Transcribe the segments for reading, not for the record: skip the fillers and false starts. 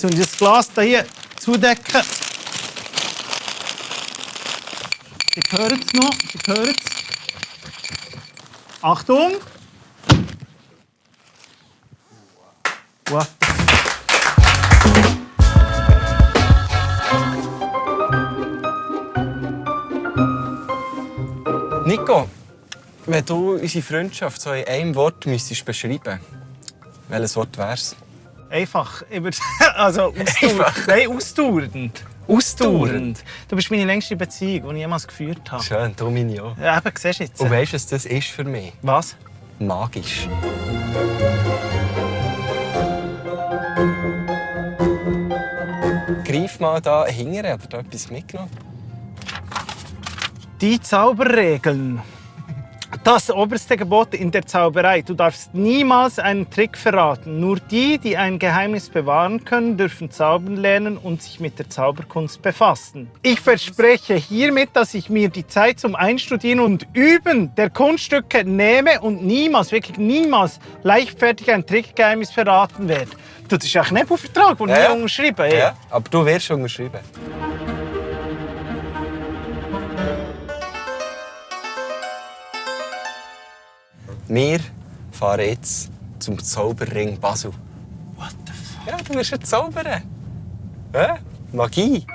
Jetzt und das Glas hier zudecken. Sie hören es noch, Sie hören es. Achtung! What? Nico, wenn du unsere Freundschaft so in einem Wort müsstest beschreiben, welches Wort wär's? Einfach. Also ausdauernd. Nein, ausdauernd. Ausdauernd. Du bist meine längste Beziehung, die ich jemals geführt habe. Schön, darum meine auch. Ja, eben, siehst du jetzt. Und weißt du, was das ist für mich? Was? Magisch. Greif mal da hinterher, hat er da etwas mitgenommen? Die Zauberregeln. Das oberste Gebot in der Zauberei. Du darfst niemals einen Trick verraten. Nur die, die ein Geheimnis bewahren können, dürfen zaubern lernen und sich mit der Zauberkunst befassen. Ich verspreche hiermit, dass ich mir die Zeit zum Einstudieren und Üben der Kunststücke nehme und niemals, wirklich niemals, leichtfertig ein Trickgeheimnis verraten werde. Das ist ein Nebelvertrag, den ich unterschrieben habe. Ja, aber du wirst unterschrieben. Wir fahren jetzt zum Zauberring Basel. What the fuck? Ja, du wirst jetzt zaubern. Ja? Magie.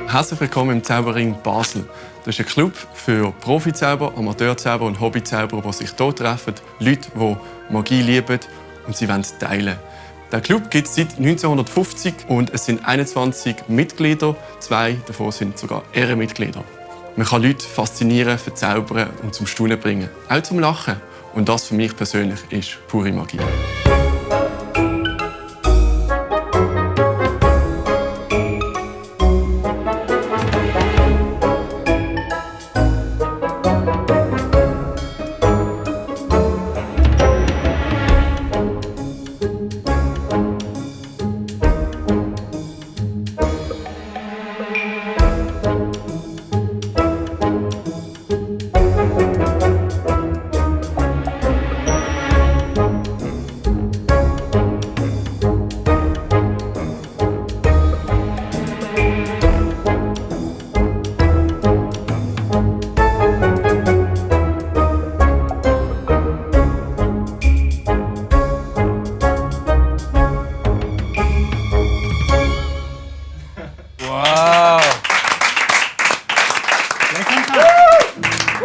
Herzlich willkommen im Zauberring Basel. Das ist ein Club für Profizauber, Amateurzauber und Hobbyzauberer, die sich hier treffen. Leute, die Magie lieben und sie wollen teilen. Der Club gibt es seit 1950 und es sind 21 Mitglieder. 2 davon sind sogar Ehrenmitglieder. Man kann Leute faszinieren, verzaubern und zum Staunen bringen. Auch zum Lachen. Und das für mich persönlich ist pure Magie.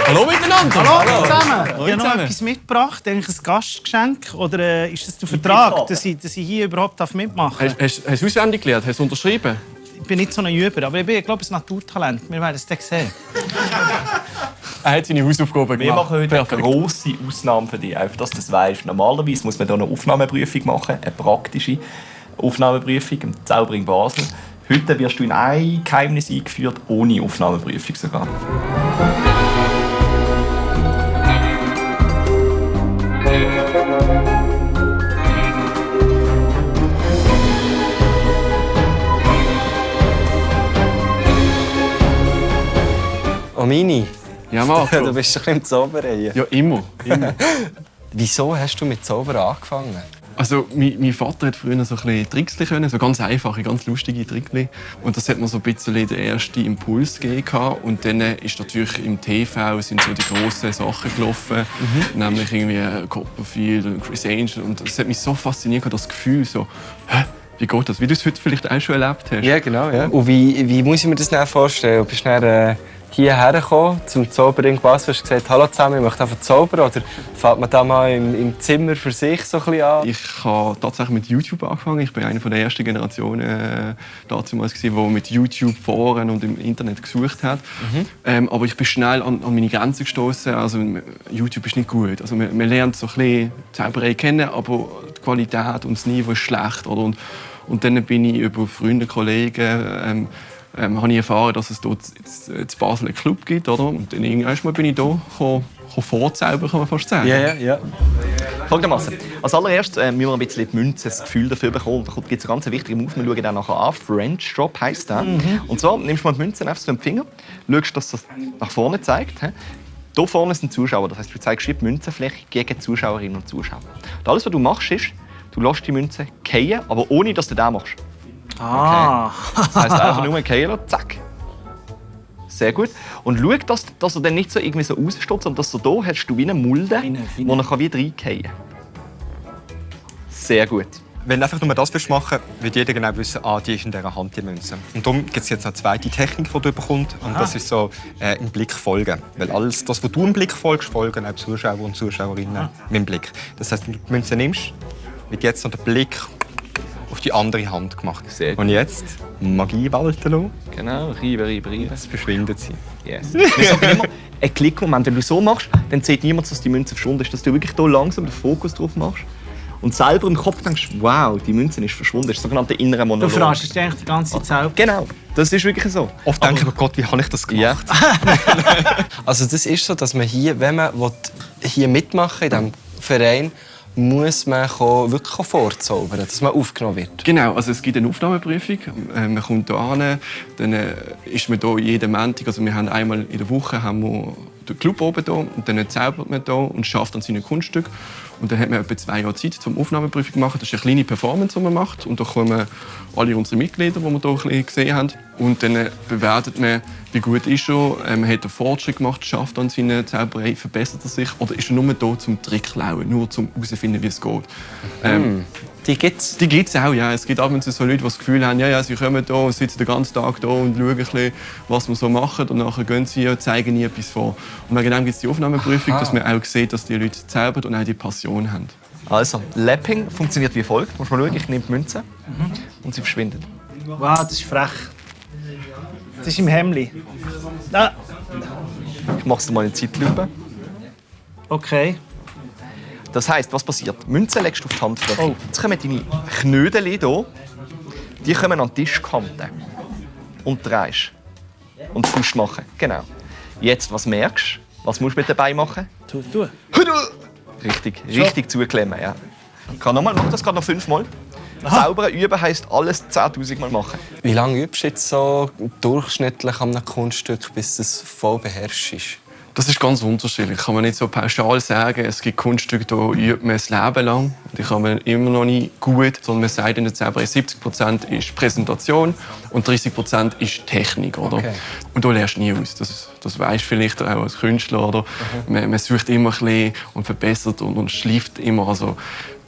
Hallo miteinander! Hallo zusammen! Ich habe noch etwas mitgebracht, ein Gastgeschenk. Oder ist das der Vertrag, dass ich hier überhaupt mitmachen darf? Hast du es auswendig gelernt? Hast du unterschrieben? Ich bin nicht so ein Über, aber ich glaube, ein Naturtalent. Wir werden es dann sehen. Er hat seine Hausaufgaben gemacht. Wir machen heute eine grosse Ausnahme für dich, einfach, dass du das weißt. Normalerweise muss man hier eine Aufnahmeprüfung machen, eine praktische Aufnahmeprüfung im Zauberring Basel. Heute wirst du in ein Geheimnis eingeführt, ohne Aufnahmeprüfung sogar. Oh, Mini. Ja, Marco. Du bist doch im Zaubern. Ja, immer. Wieso hast du mit Zaubern angefangen? Also, mein Vater hat früher so ein bisschen Tricks können, so ganz einfache, ganz lustige Tricks. Und das hat mir so ein bisschen den ersten Impuls gegeben. Und dann ist natürlich im TV sind so die grossen Sachen gelaufen, nämlich irgendwie Copperfield und Chris Angel. Und das hat mich so fasziniert, das Gefühl so, hä? Wie geht das? Wie du es heute vielleicht auch schon erlebt hast. Ja, genau. Ja. Und wie muss ich mir das dann vorstellen? Du bist dann hierher gekommen, zum Zauberring Basel, hast gesagt, hallo zusammen, ich möchte einfach zaubern? Oder fängt man da mal im Zimmer für sich so ein bisschen an? Ich habe tatsächlich mit YouTube angefangen. Ich bin eine der ersten Generationen damals, die mit YouTube Foren und im Internet gesucht hat. Aber ich bin schnell an meine Grenzen gestoßen. Also YouTube ist nicht gut. Also man lernt so ein bisschen Zauberei kennen, aber die Qualität und das Niveau ist schlecht. Oder? Und dann bin ich über Freunde, Kollegen habe ich erfahren, dass es dort in Basel einen Club gibt. Oder? Und dann irgendwann bin ich hier vorzaubern, kann man fast sagen. Ja. Folgendermaßen. Als allererstes müssen wir ein bisschen die Münze, das Gefühl dafür bekommen. Da gibt es einen ganz wichtigen Move, wir schauen dann nachher an. French Drop heisst der. Und zwar nimmst du mal die Münze einfach so mit dem Finger, schaust, dass das nach vorne zeigt. Hier vorne sind Zuschauer, das heisst, du zeigst die Münzenfläche gegen Zuschauerinnen und Zuschauer. Und alles, was du machst, ist, Du lässt die Münze fallen, aber ohne, dass du das machst. Ah. Das heisst, einfach nur fallen lassen, zack. Sehr gut. Und schau, dass er dann nicht so irgendwie so raussteht, sondern dass du hier hast du wie eine Mulde, wo er wieder reingehen kann. Sehr gut. Wenn du einfach nur das machen willst, wird jeder genau wissen, die ist in dieser Hand, die Münze. Und darum gibt es jetzt eine zweite Technik, die du bekommst. Und das ist so im Blick folgen. Weil alles, das, was du im Blick folgst, folgen auch Zuschauer und Zuschauerinnen mit dem Blick. Das heisst, wenn du die Münze nimmst, wird jetzt noch der Blick auf die andere Hand gemacht. Sehr gut. Und jetzt Magie walten lassen. Genau, reiben. Jetzt verschwindet sie. Yes. Wir sagen immer, ein Klickmoment. Wenn du so machst, dann sieht niemand, dass die Münze verschwunden ist. Dass du wirklich hier langsam den Fokus drauf machst. Und selber im Kopf denkst, wow, die Münze ist verschwunden. Das ist der sogenannte innere Du Monolog. verarschst dich eigentlich die ganze Zeit. Genau, das ist wirklich so. Oft denke ich, oh Gott, wie habe ich das Ja. gemacht? Also das ist so, dass man hier, wenn man hier mitmachen will, in diesem Verein, muss man wirklich vorzaubern, dass man aufgenommen wird. Genau, also es gibt eine Aufnahmeprüfung. Man kommt hier hin, dann ist man hier jeden Montag, also wir haben einmal in der Woche haben wir den Club oben hier, und dann zaubert man hier und schafft dann seine Kunststücke. Und dann hat man etwa 2 Jahre Zeit, um Aufnahmeprüfung zu machen. Das ist eine kleine Performance, die man macht. Und da kommen alle unsere Mitglieder, die wir hier ein bisschen gesehen haben. Und dann bewertet man, wie gut ist er, hat er Fortschritt gemacht, schafft an seiner Zauberei, verbessert er sich, oder ist er nur da zum Trick klauen, nur zum herausfinden, wie es geht. Die gibt's? Die gibt es auch, ja. Es gibt ab und zu so Leute, die das Gefühl haben, ja, sie kommen hier und sitzen den ganzen Tag hier und schauen ein bisschen, was wir so machen. Und nachher gehen sie und zeigen nie etwas vor. Und wegen dem gibt es die Aufnahmeprüfung, dass man auch sieht, dass die Leute zaubern und auch die Passion haben. Also, Lapping funktioniert wie folgt. Du musst mal schauen, ich nehme die Münze und sie verschwindet. Wow, das ist frech. Das ist im Hemdli. Ah, Ich mache es mal in Zeitlupe. okay. Das heisst, was passiert? Münze legst du auf die Handfläche. Oh. Jetzt kommen deine Knödel hier. Die kommen an die Tischkante. Und drehst. Und Fuß machen. Genau. Jetzt, was merkst du? Was musst du mit dabei machen? Tu. Richtig zuklemmen, ja. Mach das gerade noch 5-mal. Zaubern üben heisst alles 10'000 Mal machen. Wie lange übst du jetzt so durchschnittlich an einem Kunststück, bis du es voll beherrschst? Das ist ganz unterschiedlich. Kann man nicht so pauschal sagen. Es gibt Kunststücke, da übt man das Leben lang. Die kann man immer noch nicht gut. Sondern man sagt in der Zauberei, 70% ist Präsentation und 30% ist Technik. Oder? Okay. Und da lernst du nie aus. Das weisst du vielleicht auch als Künstler. Oder? Man sucht immer ein bisschen und verbessert und schleift immer. Also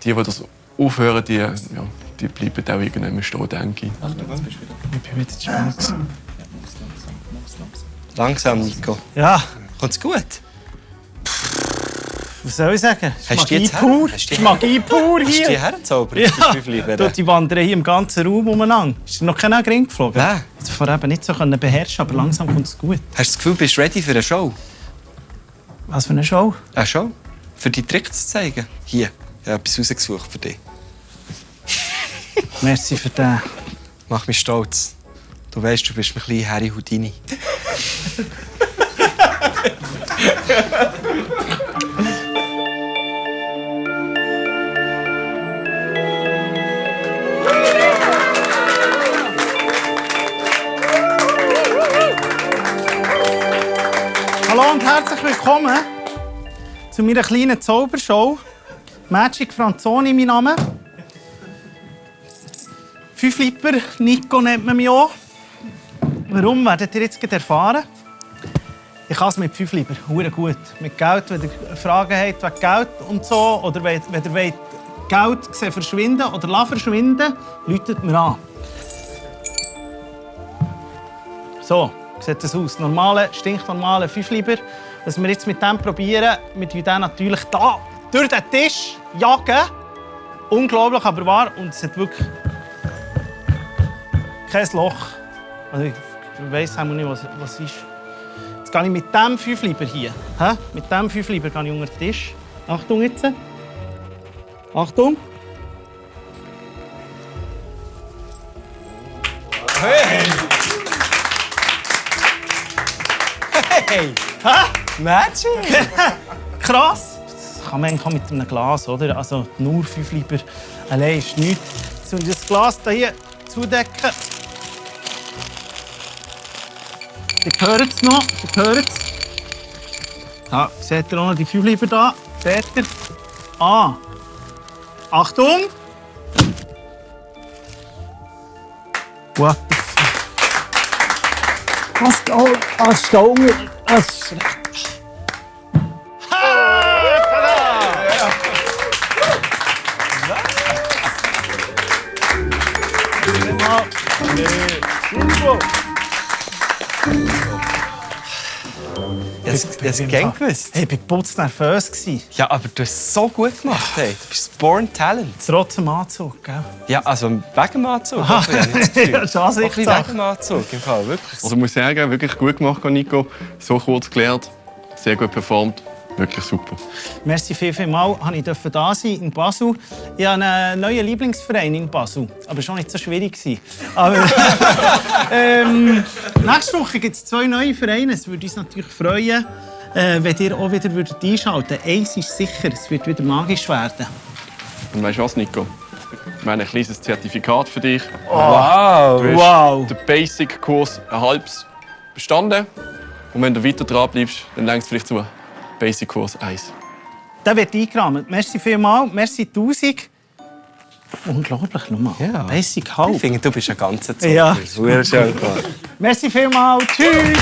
die das aufhören, die bleiben auch irgendwann stehen, denke ich. Langsam, Nico. Ja, Kommt's gut? was soll ich sagen? Das ist Hast du die Magie jetzt her? pur. Hast Das du die ist Magie pur Hast du die hier. hergezaubert? Ja. Du, die wandern hier im ganzen Raum umeinander. Ist dir noch keiner Ring geflogen? Nein. Das vorher eben nicht so beherrschen, aber langsam kommt es gut. Hast du das Gefühl, bist du ready für eine Show? Was für eine Show? Eine Show? Für die Tricks zu zeigen? Hier, ich habe etwas rausgesucht für dich. Merci für den. Mach mich stolz. Du weißt, du bist ein kleiner Harry Houdini. Hallo und herzlich willkommen zu meiner kleinen Zaubershow. Magic Franzoni, mein Name. Fünflipper, Nico nennt man mich auch. Warum, werdet ihr jetzt erfahren? Ich kann es mit Fünflipper, hure gut. Mit Geld, wenn ihr Fragen habt wegen Geld und so, oder wenn ihr wollt, Geld sehen verschwinden oder verschwinden, läutet mir an. So sieht das aus. Normale, stinknormale Fünflipper. Was wir jetzt mit dem probieren, wir tun den natürlich da durch den Tisch jagen. Unglaublich, aber wahr. Und es hat wirklich kein Loch. Also ich weiss auch nicht, was es ist. Jetzt gehe ich mit diesem Fünflipper hier. Mit diesem Fünflipper gehe ich unter den Tisch. Achtung jetzt. Achtung. Hey! Magic! Krass! Das kann man eigentlich auch mit einem Glas, oder? Also nur 5 Liter allein ist nichts. Jetzt muss ich das Glas hier zudecken. Ihr hört es noch. Ihr hört es. Da seht ihr auch noch die 5 Liter da. Seht ihr? Ah. Achtung! What the Was steht unter? Ich habe es gern gewusst. Hey, ich war putznervös. Ja, aber du hast es so gut gemacht. Hey. Du bist born talent. Trotz dem Anzug, gell? Ja, also wegen dem Anzug. Aha. Ich habe nicht das Gefühl. Ja, das ist Ansichtssache. Auch ein bisschen wegen dem Anzug, im Fall, wirklich. Also ich muss sagen, wirklich gut gemacht, Nico. So kurz gelernt, sehr gut performt. Wirklich super. Merci vielmals, dass ich da sein in Basel. Ich habe einen neuen Lieblingsverein in Basel, aber es war auch nicht so schwierig. Aber, nächste Woche gibt es 2 neue Vereine. Es würde uns natürlich freuen, wenn ihr auch wieder einschalten würdet. Eins ist sicher, es wird wieder magisch werden. Und weißt du was, Nico? Wir haben ein kleines Zertifikat für dich. Wow! Du hast Wow. den Basic-Kurs ein halbes bestanden. Und wenn du weiter dran bleibst, dann längst du vielleicht zu Basic-Kurs 1. Der wird eingerahmt. Merci vielmals, merci 1000. Unglaublich, schau mal. Ja. Basic Ich halb. finde, du bist ein ganzer Zauber. Ja. Sehr schön gemacht. Merci vielmals, tschüss.